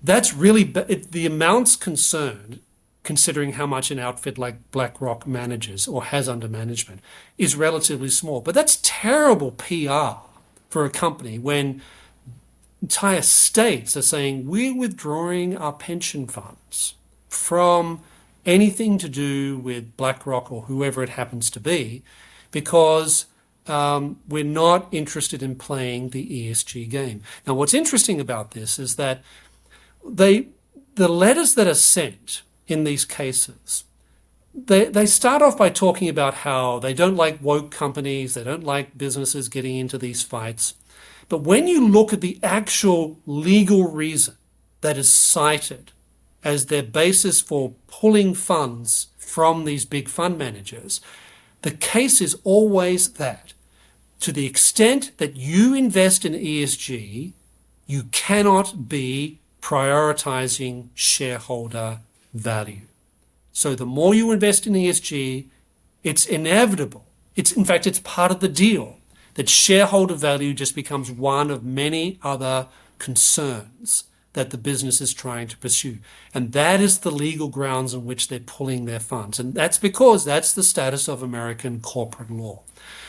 that's really the amounts concerned, considering how much an outfit like BlackRock manages or has under management, is relatively small. But that's terrible PR for a company when entire states are saying, we're withdrawing our pension funds from anything to do with BlackRock or whoever it happens to be, because we're not interested in playing the ESG game. Now, what's interesting about this is that the letters that are sent in these cases, they start off by talking about how they don't like woke companies, they don't like businesses getting into these fights. But when you look at the actual legal reason that is cited as their basis for pulling funds from these big fund managers, the case is always that to the extent that you invest in ESG, you cannot be prioritizing shareholder value. So the more you invest in ESG, it's inevitable. In fact, it's part of the deal that shareholder value just becomes one of many other concerns that the business is trying to pursue. And that is the legal grounds on which they're pulling their funds. And that's because that's the status of American corporate law.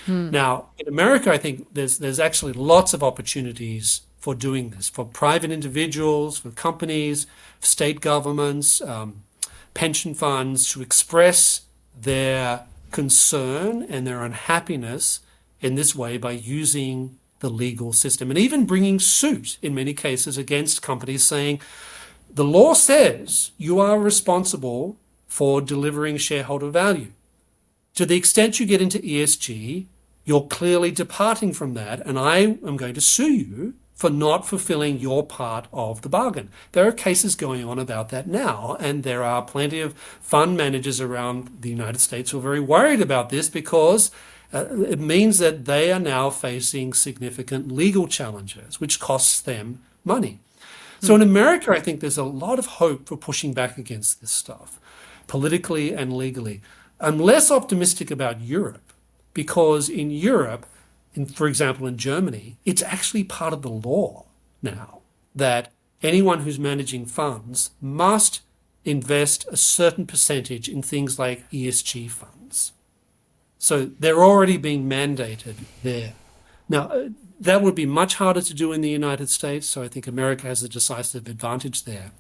Now, in America, I think there's actually lots of opportunities for doing this, for private individuals, for companies, for state governments, pension funds, to express their concern and their unhappiness in this way by using the legal system and even bringing suit in many cases against companies saying, the law says you are responsible for delivering shareholder value. To the extent you get into ESG, you're clearly departing from that, and I am going to sue you for not fulfilling your part of the bargain. There are cases going on about that now, and there are plenty of fund managers around the United States who are very worried about this because it means that they are now facing significant legal challenges, which costs them money. So in America, I think there's a lot of hope for pushing back against this stuff, politically and legally. I'm less optimistic about Europe because in Europe, for example, in Germany, it's actually part of the law now that anyone who's managing funds must invest a certain percentage in things like ESG funds. So they're already being mandated there. Now, that would be much harder to do in the United States, so I think America has a decisive advantage there.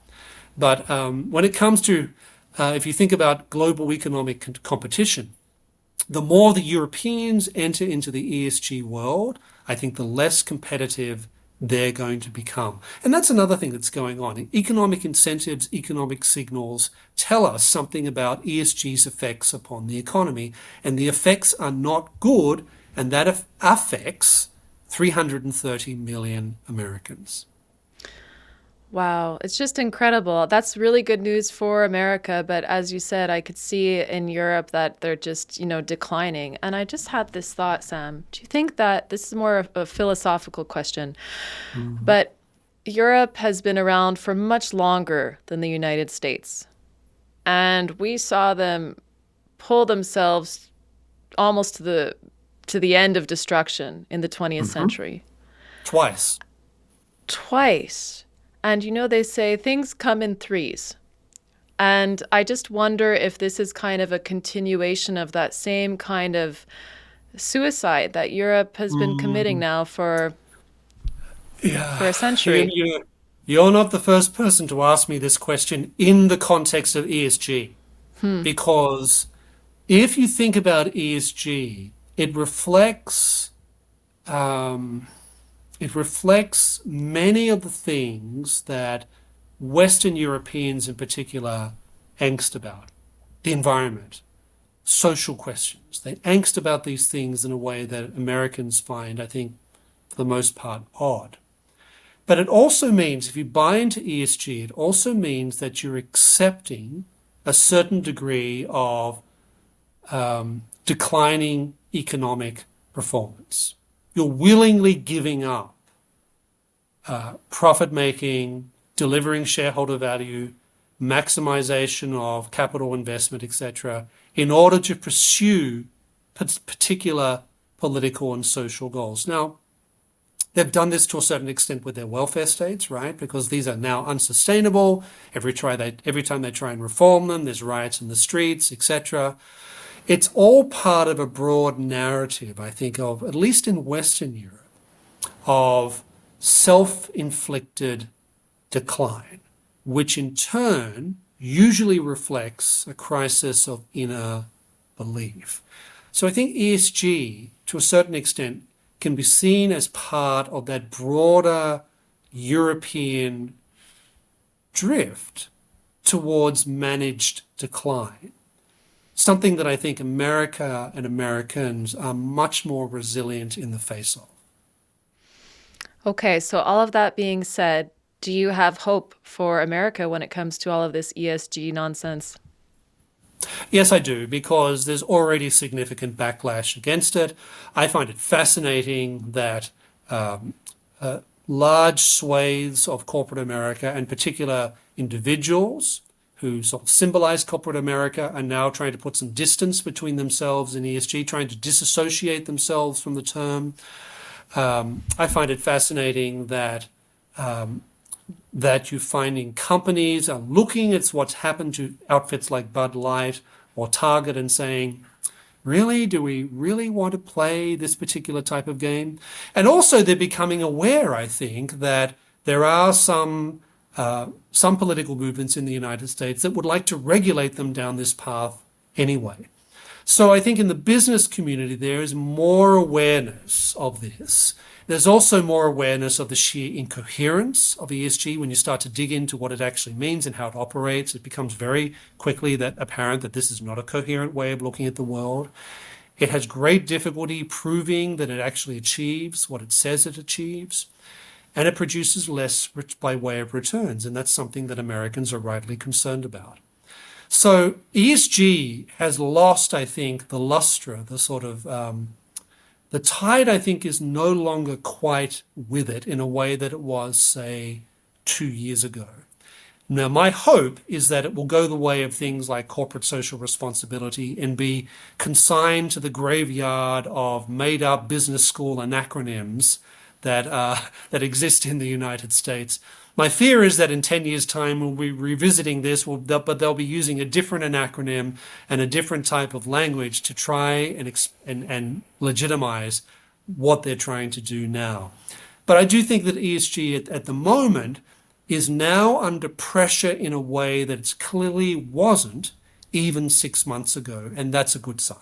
But when it comes to, if you think about global economic competition, the more the Europeans enter into the ESG world, I think the less competitive they're going to become. And that's another thing that's going on. Economic incentives, economic signals tell us something about ESG's effects upon the economy, and the effects are not good, and that affects 330 million Americans. Wow, it's just incredible. That's really good news for America, but as you said, I could see in Europe that they're just, declining. And I just had this thought, Sam. Do you think that this is more of a philosophical question, but Europe has been around for much longer than the United States, and we saw them pull themselves almost to the end of destruction in the 20th century. Twice. And they say things come in threes. And I just wonder if this is kind of a continuation of that same kind of suicide that Europe has been committing now for a century. You're not the first person to ask me this question in the context of ESG. Because if you think about ESG, it reflects many of the things that Western Europeans in particular angst about. The environment, social questions. They angst about these things in a way that Americans find, I think, for the most part, odd. But it also means, if you buy into ESG, it also means that you're accepting a certain degree of declining economic performance. You're willingly giving up profit-making, delivering shareholder value, maximization of capital investment, etc., in order to pursue particular political and social goals. Now, they've done this to a certain extent with their welfare states, right? Because these are now unsustainable. Every time they try and reform them, there's riots in the streets, etc. It's all part of a broad narrative, I think, of, at least in Western Europe, of self-inflicted decline, which in turn usually reflects a crisis of inner belief. So I think ESG, to a certain extent, can be seen as part of that broader European drift towards managed decline. Something that I think America and Americans are much more resilient in the face of. Okay, so all of that being said, do you have hope for America when it comes to all of this ESG nonsense? Yes, I do, because there's already significant backlash against it. I find it fascinating that large swathes of corporate America, and particular individuals who sort of symbolize corporate America, are now trying to put some distance between themselves and ESG, trying to disassociate themselves from the term. I find it fascinating that you're finding companies are looking at what's happened to outfits like Bud Light or Target and saying, really, do we really want to play this particular type of game? And also they're becoming aware, I think, that there are some political movements in the United States that would like to regulate them down this path anyway. So I think in the business community, there is more awareness of this. There's also more awareness of the sheer incoherence of ESG. When you start to dig into what it actually means and how it operates, it becomes very quickly that apparent that this is not a coherent way of looking at the world. It has great difficulty proving that it actually achieves what it says it achieves, and it produces less by way of returns, and that's something that Americans are rightly concerned about. So ESG has lost, I think, the lustre, the sort of the tide, I think, is no longer quite with it in a way that it was, say, 2 years ago. Now, my hope is that it will go the way of things like corporate social responsibility and be consigned to the graveyard of made-up business school acronyms that exist in the United States. My fear is that in 10 years' time, we'll be revisiting this, but they'll be using a different acronym and a different type of language to try and legitimize what they're trying to do now. But I do think that ESG at the moment is now under pressure in a way that it clearly wasn't even 6 months ago, and that's a good sign.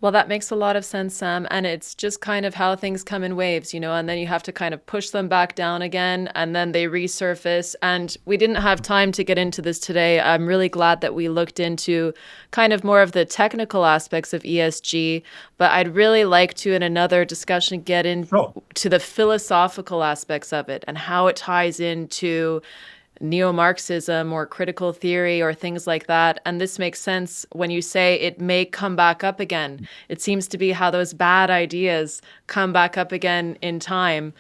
Well, that makes a lot of sense, Sam. And it's just kind of how things come in waves, and then you have to kind of push them back down again and then they resurface. And we didn't have time to get into this today. I'm really glad that we looked into kind of more of the technical aspects of ESG, but I'd really like to, in another discussion, get into the philosophical aspects of it and how it ties into neo-Marxism or critical theory or things like that. And this makes sense when you say it may come back up again. It seems to be how those bad ideas come back up again in time.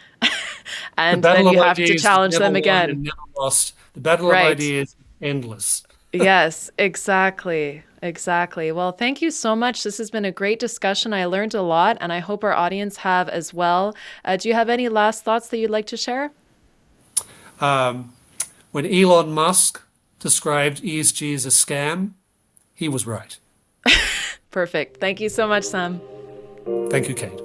And then you have to challenge them again. Never lost. The battle of ideas is endless. Yes, exactly. Exactly. Well, thank you so much. This has been a great discussion. I learned a lot, and I hope our audience have as well. Do you have any last thoughts that you'd like to share? When Elon Musk described ESG as a scam, he was right. Perfect. Thank you so much, Sam. Thank you, Kate.